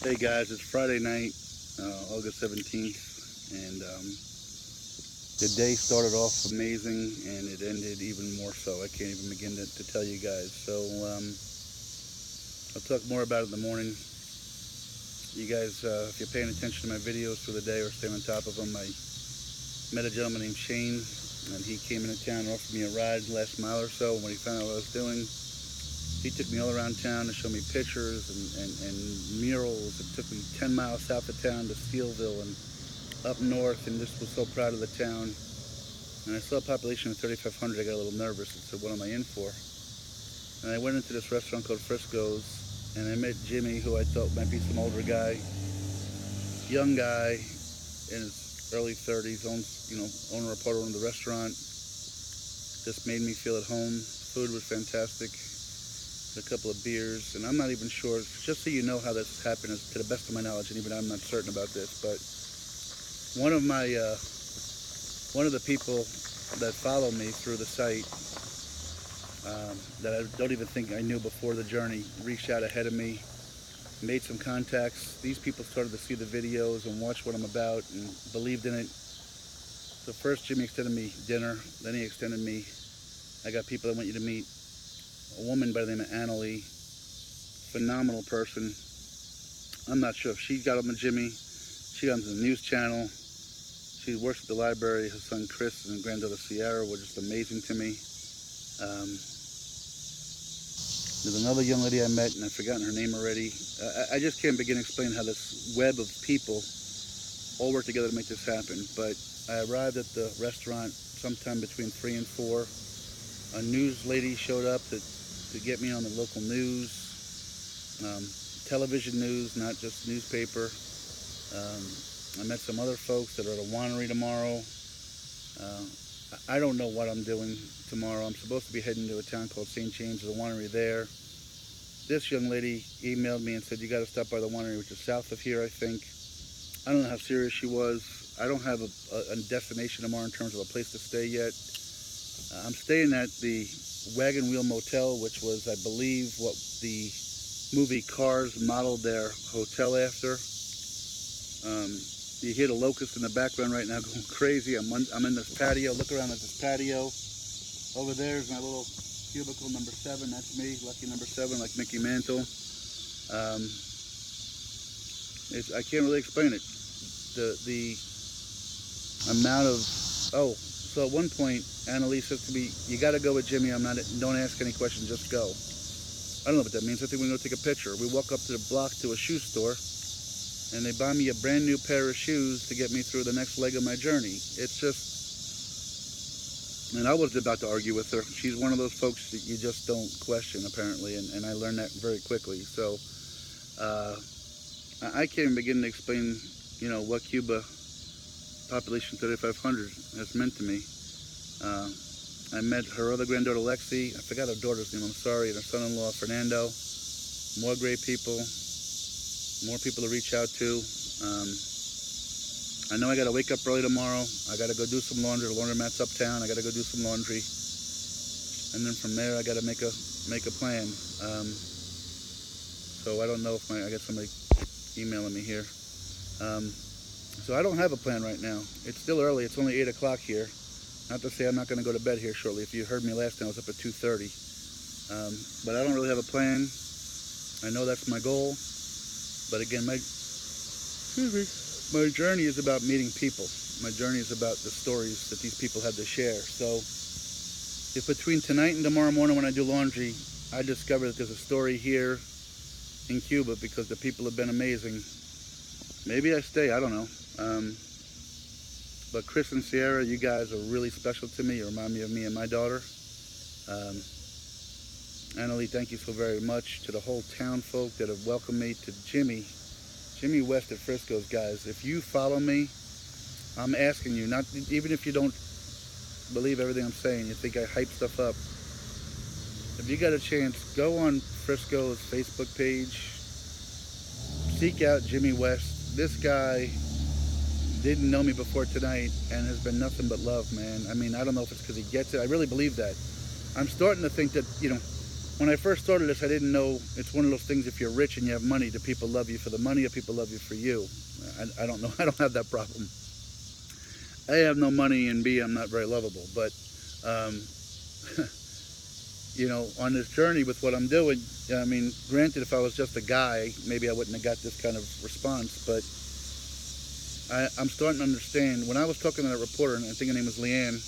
Hey guys, it's Friday night, August 17th, and the day started off amazing and it ended even more so. I can't even begin to tell you guys. So I'll talk more about it in the morning. You guys, if you're paying attention to my videos for the day or staying on top of them, I met a gentleman named Shane, and he came into town and offered me a ride last mile or so. When he found out what I was doing, he took me all around town to show me pictures and murals. It took me 10 miles south of town to Steelville and up north, and just was so proud of the town. And I saw a population of 3,500. I got a little nervous and said, what am I in for? And I went into this restaurant called Frisco's, and I met Jimmy, who I thought might be some older guy, young guy in his early 30s, owns, owner or part owner of the restaurant. Just made me feel at home. Food was fantastic. A couple of beers, and I'm not even sure, just so you know how this happened, is to the best of my knowledge, and even I'm not certain about this, but one of the people that follow me through the site, that I don't even think I knew before the journey, reached out ahead of me, made some contacts. These people started to see the videos and watch what I'm about and believed in it. So first Jimmy extended me dinner, then he extended me, I got people I want you to meet. A woman by the name of Annalie, phenomenal person. I'm not sure if she got on the Jimmy. She got on the news channel. She works at the library. Her son Chris and granddaughter Sierra were just amazing to me. There's another young lady I met, and I've forgotten her name already. I just can't begin to explain how this web of people all work together to make this happen. But I arrived at the restaurant sometime between 3 and 4. A news lady showed up to get me on the local news, television news, not just newspaper. I met some other folks that are at a winery tomorrow. I don't know what I'm doing tomorrow. I'm supposed to be heading to a town called St. James. There's a winery there. This young lady emailed me and said, you got to stop by the winery, which is south of here, I think. I don't know how serious she was. I don't have a destination tomorrow in terms of a place to stay yet. I'm staying at the Wagon Wheel Motel, which was, I believe, what the movie Cars modeled their hotel after. You hear the locusts in the background right now going crazy. I'm in this patio. Look around at this patio. Over there is my little cubicle number 7. That's me, lucky number 7, like Mickey Mantle. I can't really explain it. The amount of... So at one point, Annalise says to me, you got to go with Jimmy. Don't ask any questions, just go. I don't know what that means. I think we're going to take a picture. We walk up to the block to a shoe store, and they buy me a brand new pair of shoes to get me through the next leg of my journey. It's just, and I was about to argue with her. She's one of those folks that you just don't question, apparently, and I learned that very quickly. So I can't even begin to explain, what Cuba, population 3,500, has meant to me. I met her other granddaughter Lexi. I forgot her daughter's name, I'm sorry, and her son-in-law Fernando. More great people, more people to reach out to. I know I got to wake up early tomorrow. I got to go do some laundry. The laundromat's uptown. I got to go do some laundry, and then from there I got to make a plan. So I don't know if I got somebody emailing me here. So I don't have a plan right now. It's still early. It's only 8 o'clock here. Not to say I'm not going to go to bed here shortly. If you heard me last time, I was up at 2:30. But I don't really have a plan. I know that's my goal. But again, my journey is about meeting people. My journey is about the stories that these people have to share. So if between tonight and tomorrow morning when I do laundry, I discover that there's a story here in Cuba because the people have been amazing, maybe I stay. I don't know. But Chris and Sierra, you guys are really special to me. You remind me of me and my daughter. Annalie, thank you so very much. To the whole town folk that have welcomed me. To Jimmy West at Frisco's, guys. If you follow me, I'm asking you, not even if you don't believe everything I'm saying, you think I hype stuff up. If you got a chance, go on Frisco's Facebook page. Seek out Jimmy West. This guy didn't know me before tonight and has been nothing but love, man. I mean, I don't know if it's because he gets it. I really believe that. I'm starting to think that, when I first started this, I didn't know it's one of those things. If you're rich and you have money, do people love you for the money or people love you for you? I don't know. I don't have that problem. A, I have no money, and B, I'm not very lovable. But, um, you know, on this journey with what I'm doing, I mean, granted, if I was just a guy, maybe I wouldn't have got this kind of response. But I'm starting to understand. When I was talking to that reporter, and I think her name was Leanne,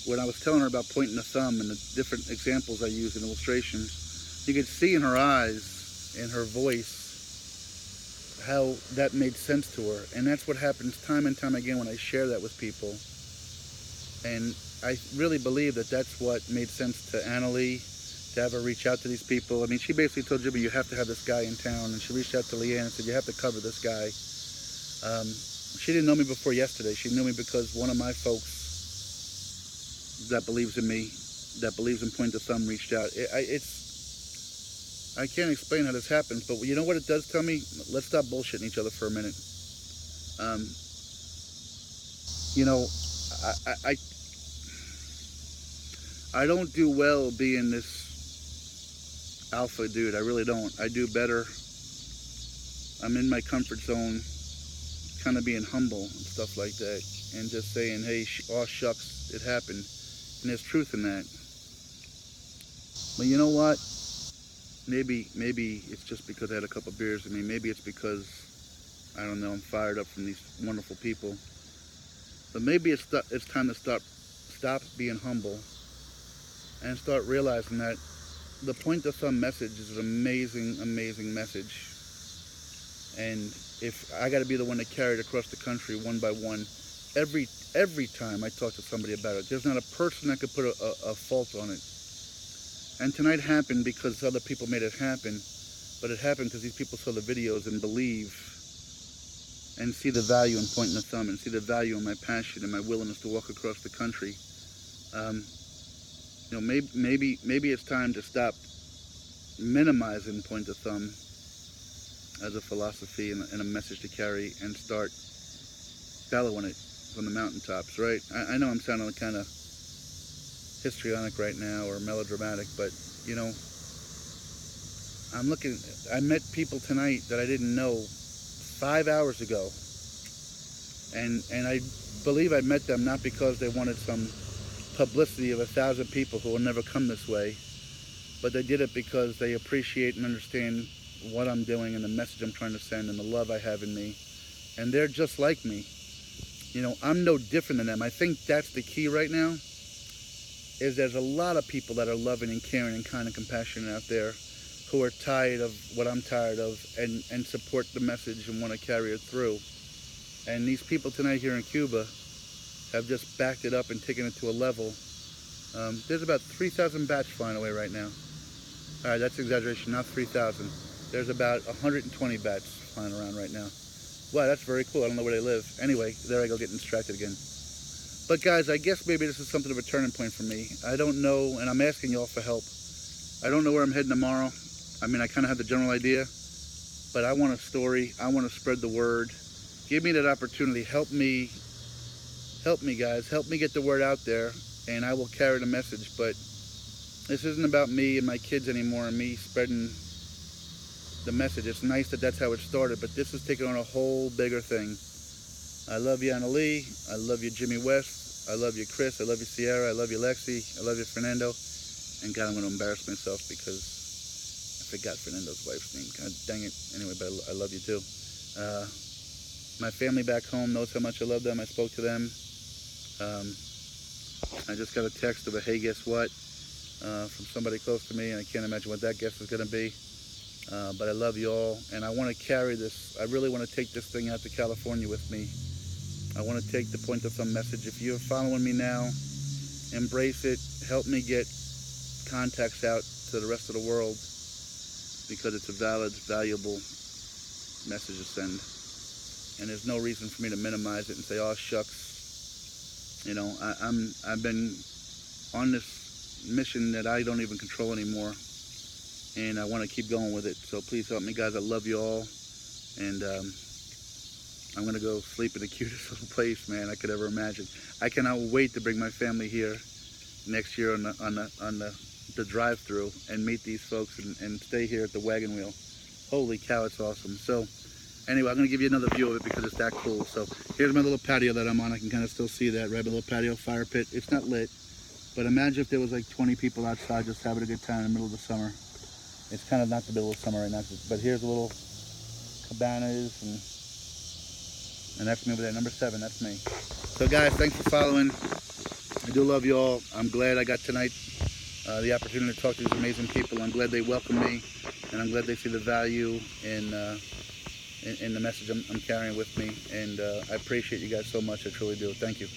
when I was telling her about pointing the thumb and the different examples I used in illustrations, you could see in her eyes, in her voice, how that made sense to her. And that's what happens time and time again when I share that with people. And I really believe that that's what made sense to Annalie, to have her reach out to these people. I mean, she basically told Jimmy, you have to have this guy in town. And she reached out to Leanne and said, you have to cover this guy. She didn't know me before yesterday. She knew me because one of my folks that believes in me, that believes in Point the Thumb, reached out. I can't explain how this happens, but you know what it does tell me? Let's stop bullshitting each other for a minute. You know, I don't do well being this alpha dude. I really don't. I do better. I'm in my comfort zone, kind of being humble and stuff like that, and just saying, hey, aw shucks, it happened. And there's truth in that. But you know what? Maybe it's just because I had a couple beers in me. Maybe it's because, I don't know, I'm fired up from these wonderful people. But maybe it's time to stop being humble and start realizing that the Point the Thumb message is an amazing, amazing message. And if I got to be the one to carry it across the country one by one, every time I talk to somebody about it, there's not a person that could put a fault on it. And tonight happened because other people made it happen, but it happened because these people saw the videos and believe and see the value in Pointing the Thumb and see the value in my passion and my willingness to walk across the country. You know, maybe it's time to stop minimizing Point the Thumb as a philosophy and a message to carry and start bellowing it from the mountaintops, right? I know I'm sounding kind of histrionic right now or melodramatic, but you know, I met people tonight that I didn't know 5 hours ago, and I believe I met them not because they wanted some publicity of 1,000 people who will never come this way, but they did it because they appreciate and understand what I'm doing and the message I'm trying to send and the love I have in me, and they're just like me. You know, I'm no different than them. I think that's the key right now, is there's a lot of people that are loving and caring and kind and compassionate out there who are tired of what I'm tired of and support the message and want to carry it through. And these people tonight here in Cuba have just backed it up and taken it to a level. There's about 3,000 bats flying away right now. All right, that's exaggeration, not 3,000. There's about 120 bats flying around right now. Wow, that's very cool. I don't know where they live. Anyway, there I go getting distracted again. But guys, I guess maybe this is something of a turning point for me. I don't know, and I'm asking y'all for help. I don't know where I'm heading tomorrow. I mean, I kind of have the general idea, but I want a story. I want to spread the word. Give me that opportunity. Help me guys. Help me get the word out there, and I will carry the message. But this isn't about me and my kids anymore and me spreading the message. It's nice that that's how it started, but this is taking on a whole bigger thing. I love you, Annalie. I love you, Jimmy West. I love you, Chris. I love you, Sierra. I love you, Lexi. I love you, Fernando. And God, I'm going to embarrass myself because I forgot Fernando's wife's name. God dang it. Anyway, but I love you too. My family back home knows how much I love them. I spoke to them. I just got a text of a hey, guess what? From somebody close to me, and I can't imagine what that guess is going to be. But I love you all, and I want to carry this. I really want to take this thing out to California with me. I want to take the Point the Thumb message. If you're following me now, embrace it. Help me get contacts out to the rest of the world, because it's a valid, valuable message to send. And there's no reason for me to minimize it and say, oh, shucks. You know, I've been on this mission that I don't even control anymore, and I want to keep going with it. So please help me, guys. I love you all, and I'm going to go sleep in the cutest little place, man, I could ever imagine. I cannot wait to bring my family here next year on the the drive-through and meet these folks and stay here at the Wagon Wheel. Holy cow, it's awesome. So anyway, I'm going to give you another view of it because it's that cool. So here's my little patio that I'm on. I can kind of still see that, right? My little patio fire pit. It's not lit, but imagine if there was like 20 people outside just having a good time in the middle of the summer. It's kind of not the middle of summer right now, but here's a little cabanas, and that's me over there, number 7, that's me. So guys, thanks for following. I do love you all. I'm glad I got tonight the opportunity to talk to these amazing people. I'm glad they welcome me, and I'm glad they see the value in the message I'm carrying with me. And I appreciate you guys so much. I truly do. Thank you.